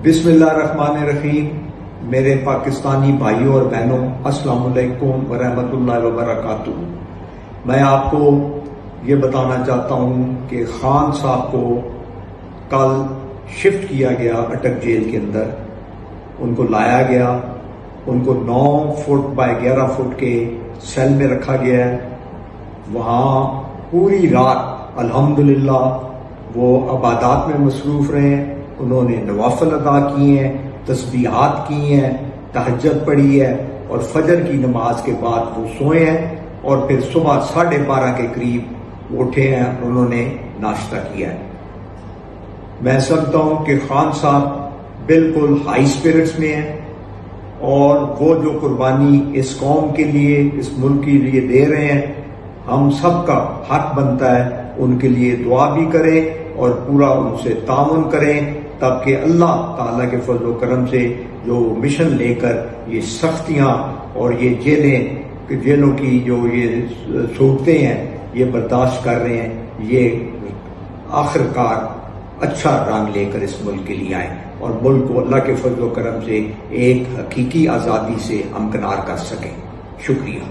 बिस्मिल्लाहिर्रहमानिर्रहीम। मेरे पाकिस्तानी भाइयों और बहनों, अस्सलाम वालेकुम वरहमतुल्लाहि वबरकातुहू। मैं आपको ये बताना चाहता हूँ कि खान साहब को कल शिफ्ट किया गया अटक जेल के अंदर। उनको लाया गया, उनको 9 फुट बाय 11 फुट के सेल में रखा गया है। वहाँ पूरी रात अल्हम्दुलिल्लाह वो इबादत में मसरूफ रहे हैं। उन्होंने नवाफिल अदा किए हैं, तस्बीहात की हैं, तहज्जुद पढ़ी है और फजर की नमाज के बाद वो सोए हैं और फिर सुबह 12:30 के करीब वो उठे हैं, उन्होंने नाश्ता किया है। मैं समझता हूँ कि खान साहब बिल्कुल हाई स्पिरिट्स में हैं और वो जो कुर्बानी इस कौम के लिए, इस मुल्क के लिए दे रहे हैं, हम सबका हक बनता है उनके लिए दुआ भी करें और पूरा उनसे ताउन करें, ताकि अल्लाह ताला के फजल करम से जो मिशन लेकर ये सख्तियाँ और ये जेलों की जो ये सूरतें हैं ये बर्दाश्त कर रहे हैं, ये आखिरकार अच्छा रंग लेकर इस मुल्क के लिए आए और मुल्क को अल्लाह के फजल करम से एक हकीकी आज़ादी से हमकिनार कर सकें। शुक्रिया।